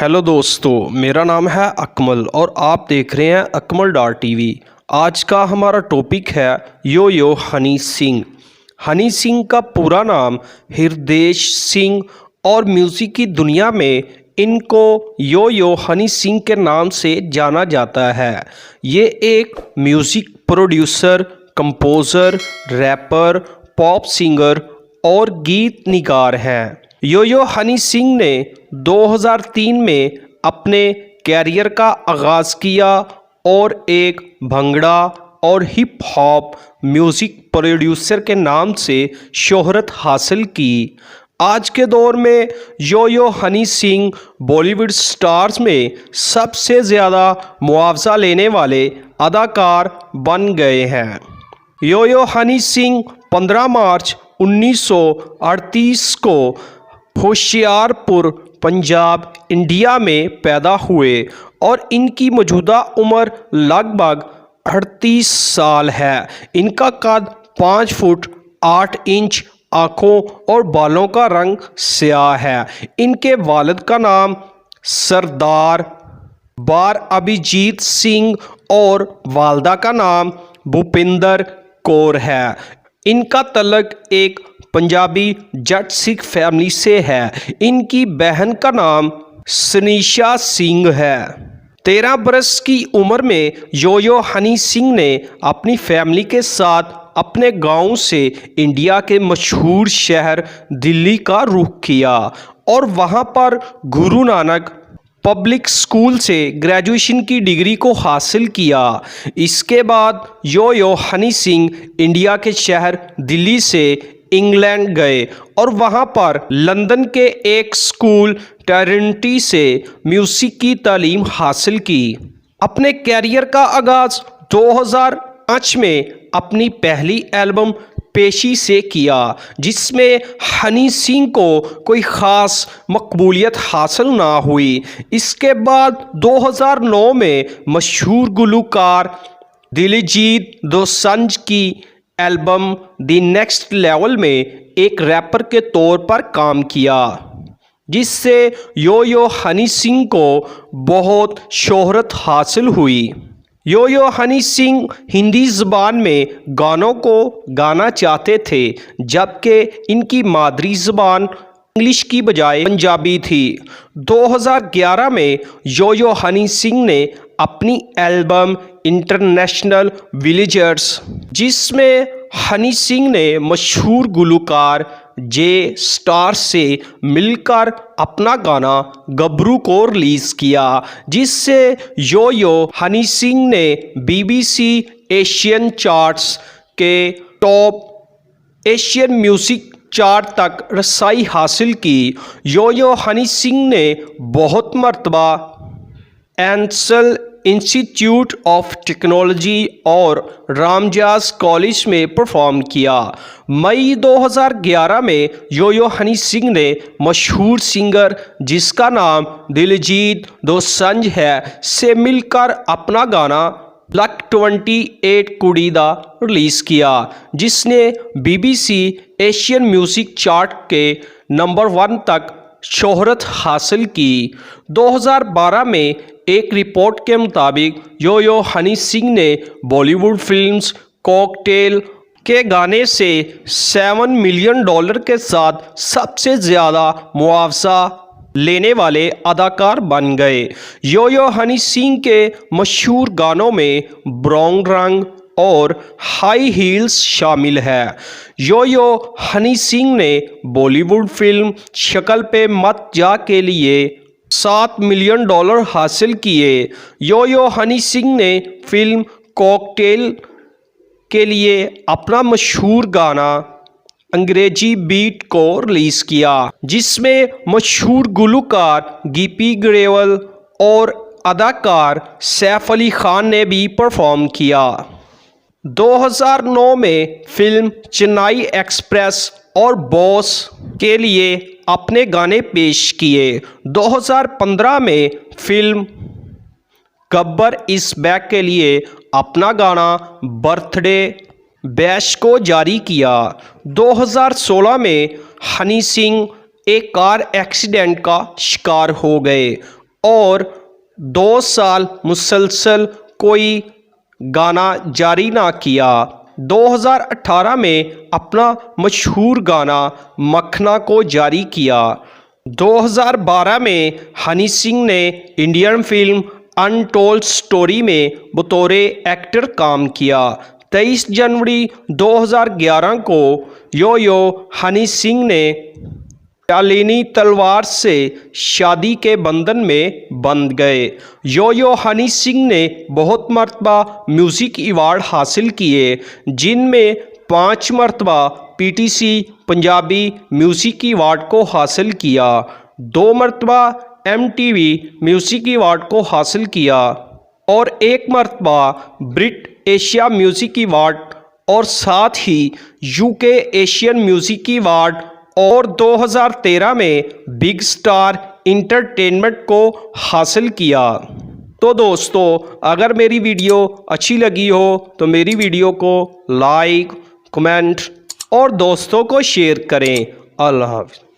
Hello दोस्तों, मेरा नाम है अकमल और आप देख रहे हैं अकमल डॉट टीवी। आज का हमारा टॉपिक है यो यो हनी सिंह। हनी सिंह का पूरा नाम हृदय सिंह और म्यूज़िक की दुनिया में इनको यो यो हनी सिंह के नाम से जाना जाता है। ये एक music producer, composer, rapper, pop singer और गीत निगार हैं। यो यो हनी सिंह ने 2003 में अपने कैरियर का आगाज़ किया और एक भंगड़ा और हिप हॉप म्यूज़िक प्रोड्यूसर के नाम से शोहरत हासिल की। आज के दौर में यो यो हनी सिंह बॉलीवुड स्टार्स में सबसे ज़्यादा मुआवजा लेने वाले अदाकार बन गए हैं। यो यो हनी सिंह 15 मार्च 1938 को होशियारपुर, पंजाब, इंडिया में पैदा हुए और इनकी मौजूदा उम्र लगभग 38 साल है। इनका कद 5 फुट 8 इंच, आँखों और बालों का रंग स्याह है। इनके वालिद का नाम सरदार बार अभिजीत सिंह और वालदा का नाम भूपिंदर कौर है। इनका तल्लक एक पंजाबी जट सिख फैमिली से है। इनकी बहन का नाम सनीशा सिंह है। 13 बरस की उम्र में यो यो हनी सिंह ने अपनी फैमिली के साथ अपने गांव से इंडिया के मशहूर शहर दिल्ली का रुख किया और वहां पर गुरु नानक पब्लिक स्कूल से ग्रेजुएशन की डिग्री को हासिल किया। इसके बाद यो यो हनी सिंह इंडिया के शहर दिल्ली से इंग्लैंड गए और वहां पर लंदन के एक स्कूल ट्रिनिटी से म्यूज़िक की तालीम हासिल की। अपने कैरियर का आगाज़ 2005 में अपनी पहली एल्बम पेशी से किया, जिसमें हनी सिंह को कोई ख़ास मकबूलियत हासिल ना हुई। इसके बाद 2009 में मशहूर गुलकार दिलजीत दोसांझ की एल्बम द नेक्स्ट लेवल में एक रैपर के तौर पर काम किया, जिससे यो यो हनी सिंह को बहुत शोहरत हासिल हुई। यो यो हनी सिंह हिंदी ज़बान में गानों को गाना चाहते थे, जबकि इनकी मादरी ज़बान इंग्लिश की बजाय पंजाबी थी। 2011 में यो यो हनी सिंह ने अपनी एल्बम इंटरनेशनल विलेजर्स, जिसमें हनी सिंह ने मशहूर गुलकार जे स्टार से मिलकर अपना गाना गबरू को रिलीज़ किया, जिससे यो यो हनी सिंह ने BBC एशियन चार्ट्स के टॉप एशियन म्यूज़िक चार्ट तक रसाई हासिल की। यो यो हनी सिंह ने बहुत मरतबा एंसल इंस्टीट्यूट ऑफ टेक्नोलॉजी और रामजास कॉलेज में परफॉर्म किया। मई 2011 में यो यो हनी सिंह ने मशहूर सिंगर जिसका नाम दिलजीत दोसांझ है से मिलकर अपना गाना लक 28 कुड़ी दा रिलीज़ किया, जिसने BBC एशियन म्यूज़िक चार्ट के नंबर 1 तक शोहरत हासिल की। 2012 में एक रिपोर्ट के मुताबिक यो यो हनी सिंह ने बॉलीवुड फिल्म्स कॉकटेल के गाने से $7 मिलियन के साथ सबसे ज़्यादा मुआवजा लेने वाले अदाकार बन गए। यो यो हनी सिंह के मशहूर गानों में ब्राउन रंग और हाई हील्स शामिल है। यो यो हनी सिंह ने बॉलीवुड फिल्म शक्ल पे मत जा के लिए $7 मिलियन हासिल किए। यो यो हनी सिंह ने फिल्म कॉकटेल के लिए अपना मशहूर गाना अंग्रेजी बीट को रिलीज़ किया, जिसमें मशहूर गुलकार गिप्पी ग्रेवाल और अदाकार सैफ अली खान ने भी परफॉर्म किया। 2009 में फिल्म चेन्नई एक्सप्रेस और बॉस के लिए अपने गाने पेश किए। 2015 में फिल्म गब्बर इस बैक के लिए अपना गाना बर्थडे बैश को जारी किया। 2016 में हनी सिंह एक कार एक्सीडेंट का शिकार हो गए और 2 साल मुसलसल कोई गाना जारी ना किया। 2018 में अपना मशहूर गाना मखना को जारी किया। 2012 में हनी सिंह ने इंडियन फिल्म अनटोल्ड स्टोरी में बतौर एक्टर काम किया। 23 जनवरी 2011 को यो यो हनी सिंह ने शालिनी तलवार से शादी के बंधन में बंध गए। यो यो हनी सिंह ने बहुत मरतबा म्यूज़िक अवार्ड हासिल किए, जिनमें 5 मरतबा पीटीसी पंजाबी म्यूज़िक अवार्ड को हासिल किया, 2 मरतबा एमटीवी म्यूज़िक अवार्ड को हासिल किया और 1 मरतबा ब्रिट एशिया म्यूज़िक अवार्ड और साथ ही यूके एशियन म्यूज़िक अवार्ड और 2013 में बिग स्टार इंटरटेनमेंट को हासिल किया। तो दोस्तों, अगर मेरी वीडियो अच्छी लगी हो तो मेरी वीडियो को लाइक, कमेंट और दोस्तों को शेयर करें। अल्लाह हाफ़िज़।